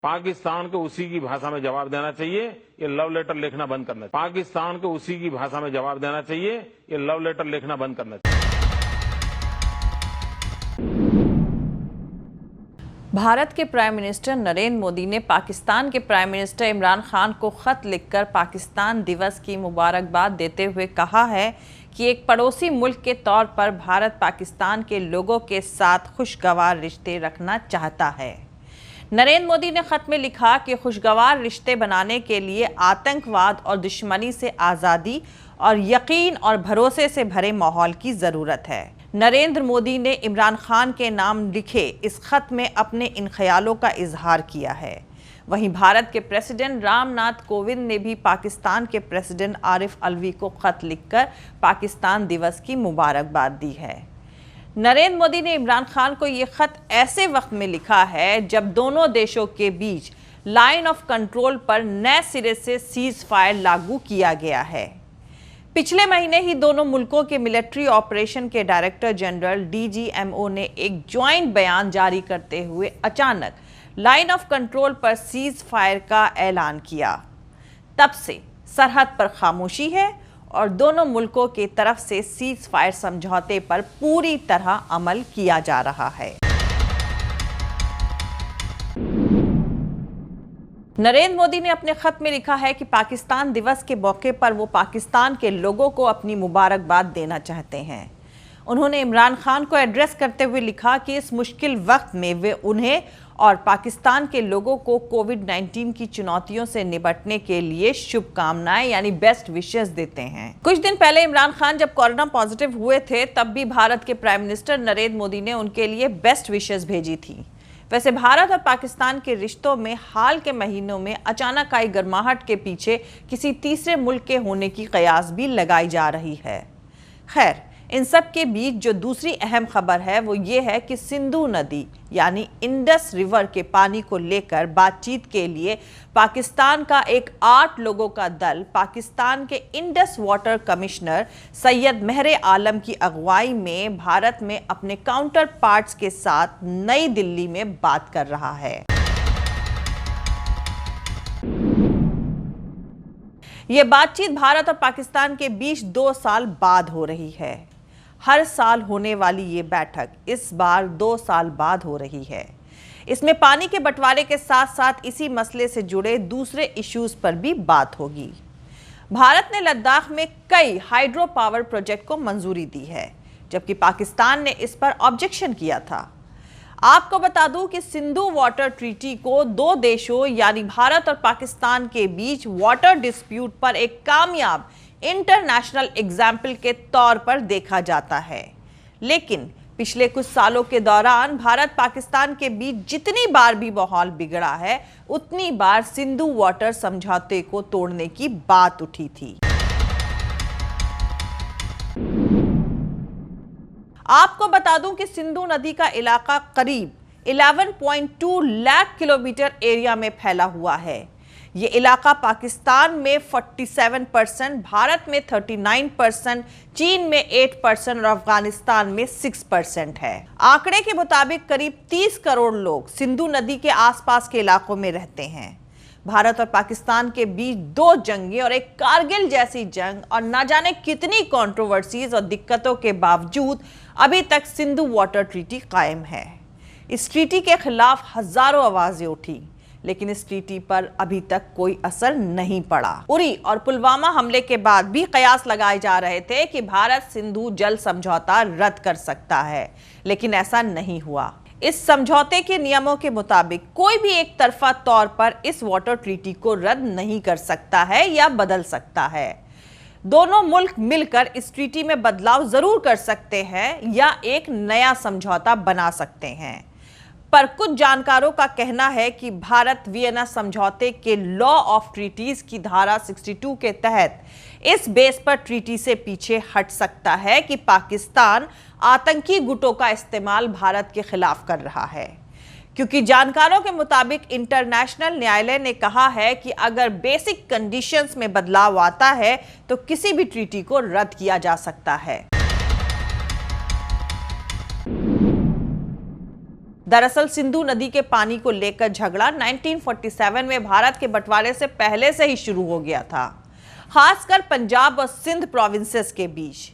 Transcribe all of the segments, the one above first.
पाकिस्तान को उसी की भाषा में जवाब देना चाहिए, ये लव लेटर लिखना बंद करना चाहिए। पाकिस्तान को उसी की भाषा में जवाब देना चाहिए, ये लव लेटर लिखना बंद करना चाहिए। भारत के प्राइम मिनिस्टर नरेंद्र मोदी ने पाकिस्तान के प्राइम मिनिस्टर इमरान खान को खत लिखकर पाकिस्तान दिवस की मुबारकबाद देते हुए कहा है कि एक पड़ोसी मुल्क के तौर पर भारत पाकिस्तान के लोगों के साथ खुशगवार रिश्ते रखना चाहता है। नरेंद्र मोदी ने खत में लिखा कि खुशगवार रिश्ते बनाने के लिए आतंकवाद और दुश्मनी से आज़ादी और यकीन और भरोसे से भरे माहौल की ज़रूरत है। नरेंद्र मोदी ने इमरान खान के नाम लिखे इस खत में अपने इन ख्यालों का इजहार किया है। वहीं भारत के प्रेसिडेंट रामनाथ कोविंद ने भी पाकिस्तान के प्रेसिडेंट आरिफ अलवी को खत लिखकर पाकिस्तान दिवस की मुबारकबाद दी है। नरेंद्र मोदी ने इमरान खान को ये खत ऐसे वक्त में लिखा है जब दोनों देशों के बीच लाइन ऑफ कंट्रोल पर नए सिरे से सीज फायर लागू किया गया है। पिछले महीने ही दोनों मुल्कों के मिलिट्री ऑपरेशन के डायरेक्टर जनरल डीजीएमओ ने एक ज्वाइंट बयान जारी करते हुए अचानक लाइन ऑफ कंट्रोल पर सीज फायर का ऐलान किया। तब से सरहद पर खामोशी है और दोनों मुल्कों की तरफ से सीज फायर समझौते पर पूरी तरह अमल किया जा रहा है। नरेंद्र मोदी ने अपने खत में लिखा है कि पाकिस्तान दिवस के मौके पर वो पाकिस्तान के लोगों को अपनी मुबारकबाद देना चाहते हैं। उन्होंने इमरान खान को एड्रेस करते हुए लिखा कि इस मुश्किल वक्त में वे उन्हें और पाकिस्तान के लोगों को कोविड-19 की चुनौतियों से निपटने के लिए शुभकामनाएं यानी बेस्ट विशेस देते हैं। कुछ दिन पहले इमरान खान जब कोरोना पॉजिटिव हुए थे तब भी भारत के प्राइम मिनिस्टर नरेंद्र मोदी ने उनके लिए बेस्ट विशेस भेजी थी। वैसे भारत और पाकिस्तान के रिश्तों में हाल के महीनों में अचानक आई गर्माहट के पीछे किसी तीसरे मुल्क के होने की कयास भी लगाई जा रही है। खैर, इन सब के बीच जो दूसरी अहम खबर है वो ये है कि सिंधु नदी यानी इंडस रिवर के पानी को लेकर बातचीत के लिए पाकिस्तान का एक 8 लोगों का दल पाकिस्तान के इंडस वाटर कमिश्नर सैयद मेहर आलम की अगुवाई में भारत में अपने काउंटर पार्ट्स के साथ नई दिल्ली में बात कर रहा है। यह बातचीत भारत और पाकिस्तान के बीच 2 साल बाद हो रही है। हर साल होने वाली ये बैठक इस बार 2 साल बाद हो रही है। इसमें पानी के बंटवारे के साथ साथ इसी मसले से जुड़े दूसरे इश्यूज पर भी बात होगी। भारत ने लद्दाख में कई हाइड्रो पावर प्रोजेक्ट को मंजूरी दी है, जबकि पाकिस्तान ने इस पर ऑब्जेक्शन किया था। आपको बता दूं कि सिंधु वाटर ट्रीटी को 2 देशों यानी भारत और पाकिस्तान के बीच वाटर डिस्प्यूट पर एक कामयाब इंटरनेशनल एग्जाम्पल के तौर पर देखा जाता है। लेकिन पिछले कुछ सालों के दौरान भारत पाकिस्तान के बीच जितनी बार भी माहौल बिगड़ा है उतनी बार सिंधु वाटर समझौते को तोड़ने की बात उठी थी। आपको बता दूं कि सिंधु नदी का इलाका करीब 11.2 लाख किलोमीटर एरिया में फैला हुआ है। ये इलाका पाकिस्तान में 47%, भारत में 39%, चीन में 8% और अफगानिस्तान में 6% है। आंकड़े के मुताबिक करीब 30 करोड़ लोग सिंधु नदी के आसपास के इलाकों में रहते हैं। भारत और पाकिस्तान के बीच 2 जंगें और एक कारगिल जैसी जंग और ना जाने कितनी कंट्रोवर्सीज और दिक्कतों के बावजूद अभी तक सिंधु वाटर ट्रीटी कायम है। इस ट्रीटी के खिलाफ हजारों आवाजें उठी, लेकिन इस ट्रीटी पर अभी तक कोई असर नहीं पड़ा। उरी और पुलवामा हमले के बाद भी कयास लगाए जा रहे थे कि भारत सिंधु जल समझौता रद्द कर सकता है, लेकिन ऐसा नहीं हुआ। इस समझौते के नियमों के मुताबिक कोई भी एक तरफा तौर पर इस वाटर ट्रीटी को रद्द नहीं कर सकता है या बदल सकता है। दोनों मुल्क मिलकर इस ट्रीटी में बदलाव जरूर कर सकते हैं या एक नया समझौता बना सकते हैं, पर कुछ जानकारों का कहना है कि भारत वियना समझौते के लॉ ऑफ ट्रीटीज की धारा 62 के तहत इस बेस पर ट्रीटी से पीछे हट सकता है कि पाकिस्तान आतंकी गुटों का इस्तेमाल भारत के खिलाफ कर रहा है, क्योंकि जानकारों के मुताबिक इंटरनेशनल न्यायालय ने कहा है कि अगर बेसिक कंडीशंस में बदलाव आता है तो किसी भी ट्रीटी को रद्द किया जा सकता है। दरअसल सिंधु नदी के पानी को लेकर झगड़ा 1947 में भारत के बंटवारे से पहले से ही शुरू हो गया था, खासकर पंजाब और सिंध प्रोविंसेस के बीच।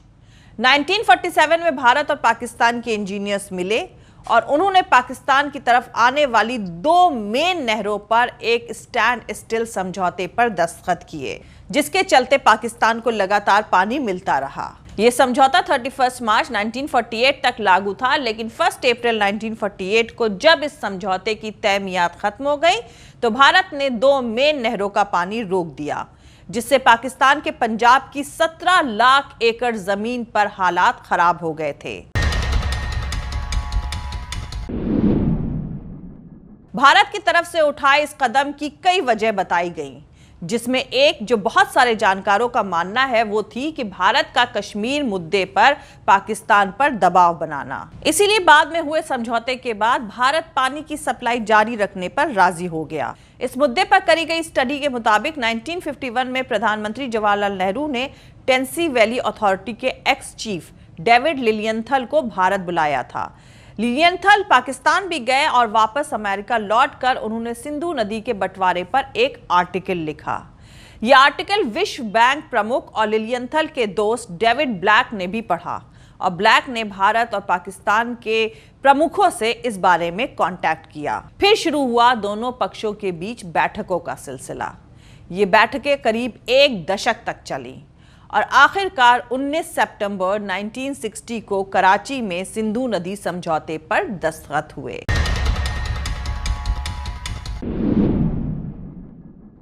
1947 में भारत और पाकिस्तान के इंजीनियर्स मिले और उन्होंने पाकिस्तान की तरफ आने वाली 2 मेन नहरों पर एक स्टैंड स्टिल समझौते पर दस्तखत किए, जिसके चलते पाकिस्तान को लगातार पानी मिलता रहा। यह समझौता 31 मार्च 1948 तक लागू था, लेकिन 1 अप्रैल 1948 को जब इस समझौते की तय मियाद खत्म हो गई तो भारत ने 2 मेन नहरों का पानी रोक दिया, जिससे पाकिस्तान के पंजाब की 17 लाख एकड़ जमीन पर हालात खराब हो गए थे। भारत की तरफ से उठाए इस कदम की कई वजह बताई गई, जिसमें एक जो बहुत सारे जानकारों का मानना है वो थी कि भारत का कश्मीर मुद्दे पर पाकिस्तान पर दबाव बनाना। इसीलिए बाद में हुए समझौते के बाद भारत पानी की सप्लाई जारी रखने पर राजी हो गया। इस मुद्दे पर करी गई स्टडी के मुताबिक 1951 में प्रधानमंत्री जवाहरलाल नेहरू ने टेंसी वैली अथॉरिटी के एक्स चीफ डेविड लिलियंथल को भारत बुलाया था। लिलियंथल पाकिस्तान भी गए और वापस अमेरिका लौटकर उन्होंने सिंधु नदी के बंटवारे पर एक आर्टिकल लिखा। यह आर्टिकल विश्व बैंक प्रमुख और लिलियंथल के दोस्त डेविड ब्लैक ने भी पढ़ा और ब्लैक ने भारत और पाकिस्तान के प्रमुखों से इस बारे में कांटेक्ट किया। फिर शुरू हुआ दोनों पक्षों के बीच बैठकों का सिलसिला। ये बैठकें करीब 1 दशक तक चली और आखिरकार 19 सितंबर 1960 को कराची में सिंधु नदी समझौते पर दस्तखत हुए।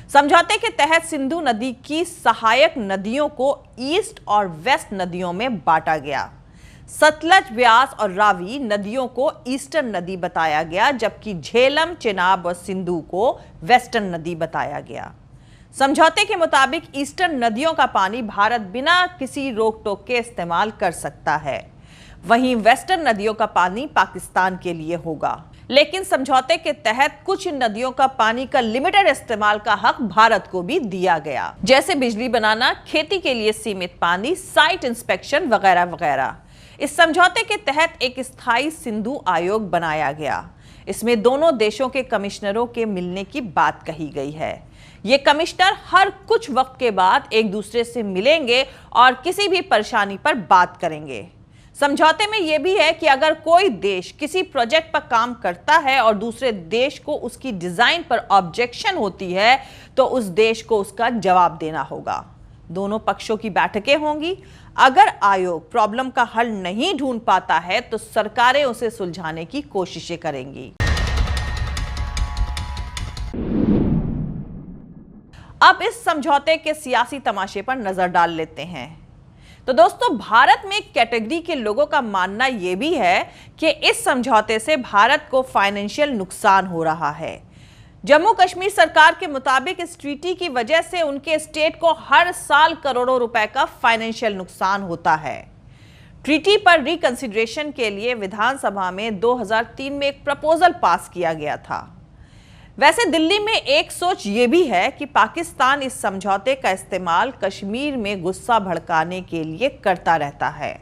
समझौते के तहत सिंधु नदी की सहायक नदियों को ईस्ट और वेस्ट नदियों में बांटा गया। सतलज, व्यास और रावी नदियों को ईस्टर्न नदी बताया गया, जबकि झेलम, चिनाब और सिंधु को वेस्टर्न नदी बताया गया। समझौते के मुताबिक ईस्टर्न नदियों का पानी भारत बिना किसी रोक टोक के इस्तेमाल कर सकता है, वहीं वेस्टर्न नदियों का पानी पाकिस्तान के लिए होगा। लेकिन समझौते के तहत कुछ नदियों का पानी का लिमिटेड इस्तेमाल का हक भारत को भी दिया गया, जैसे बिजली बनाना, खेती के लिए सीमित पानी, साइट इंस्पेक्शन वगैरह वगैरह। इस समझौते के तहत एक स्थायी सिंधु आयोग बनाया गया। इसमें दोनों देशों के कमिश्नरों के मिलने की बात कही गई है। ये कमिश्नर हर कुछ वक्त के बाद एक दूसरे से मिलेंगे और किसी भी परेशानी पर बात करेंगे। समझौते में यह भी है कि अगर कोई देश किसी प्रोजेक्ट पर काम करता है और दूसरे देश को उसकी डिजाइन पर ऑब्जेक्शन होती है तो उस देश को उसका जवाब देना होगा। दोनों पक्षों की बैठकें होंगी। अगर आयोग प्रॉब्लम का हल नहीं ढूंढ पाता है तो सरकारें उसे सुलझाने की कोशिशें करेंगी। अब इस समझौते के सियासी तमाशे पर नजर डाल लेते हैं। तो दोस्तों, भारत में एक कैटेगरी के लोगों का मानना यह भी है कि इस समझौते से भारत को फाइनेंशियल नुकसान हो रहा है। जम्मू कश्मीर सरकार के मुताबिक इस ट्रीटी की वजह से उनके स्टेट को हर साल करोड़ों रुपए का फाइनेंशियल नुकसान होता है। ट्रीटी पर रिकंसिडरेशन के लिए विधानसभा में 2003 में एक प्रपोजल पास किया गया था। वैसे दिल्ली में एक सोच ये भी है कि पाकिस्तान इस समझौते का इस्तेमाल कश्मीर में गुस्सा भड़काने के लिए करता रहता है।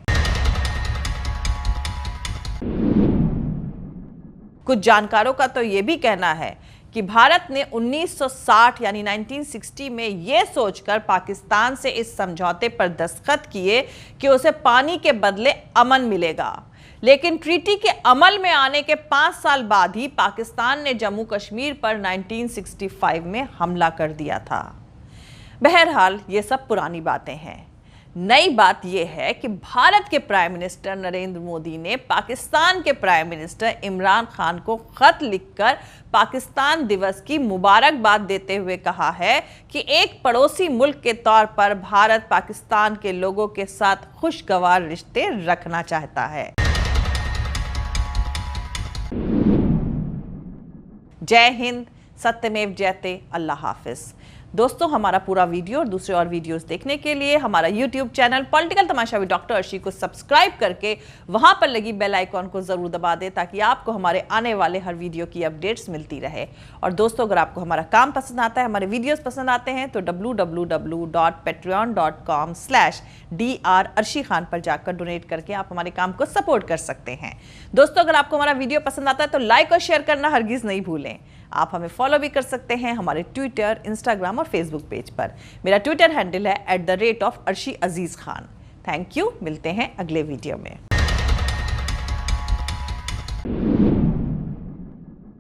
कुछ जानकारों का तो ये भी कहना है कि भारत ने 1960 यानी 1960 में यह सोचकर पाकिस्तान से इस समझौते पर दस्तखत किए कि उसे पानी के बदले अमन मिलेगा, लेकिन ट्रीटी के अमल में आने के 5 साल बाद ही पाकिस्तान ने जम्मू कश्मीर पर 1965 में हमला कर दिया था। बहरहाल ये सब पुरानी बातें हैं। नई बात यह है कि भारत के प्राइम मिनिस्टर नरेंद्र मोदी ने पाकिस्तान के प्राइम मिनिस्टर इमरान खान को खत लिखकर पाकिस्तान दिवस की मुबारकबाद देते हुए कहा है कि एक पड़ोसी मुल्क के तौर पर भारत पाकिस्तान के लोगों के साथ खुशगवार रिश्ते रखना चाहता है। जय हिंद, सत्यमेव जयते, अल्लाह हाफिज। दोस्तों, हमारा पूरा वीडियो और दूसरे और वीडियोस देखने के लिए हमारा YouTube channel political Tamasha with doctor Arshi को सब्सक्राइब करके वहां पर लगी बेल आइकॉन को जरूर दबा दें ताकि आपको हमारे आने वाले हर वीडियो की अपडेट्स मिलती रहे। और दोस्तों, अगर आपको हमारा काम पसंद आता है, हमारे वीडियोस पसंद आते हैं, तो www.patreon.com/dr अर्शी खान पर जाकर डोनेट करके आप हमारे काम को सपोर्ट कर सकते हैं। दोस्तों, अगर आपको हमारा वीडियो पसंद आता है तो लाइक और शेयर करना हरगिज नहीं भूलें। आप हमें फॉलो भी कर सकते हैं हमारे ट्विटर, इंस्टाग्राम और फेसबुक पेज पर। मेरा ट्विटर हैंडल है @arshi_aziz Khan। Thank you. मिलते हैं अगले वीडियो में।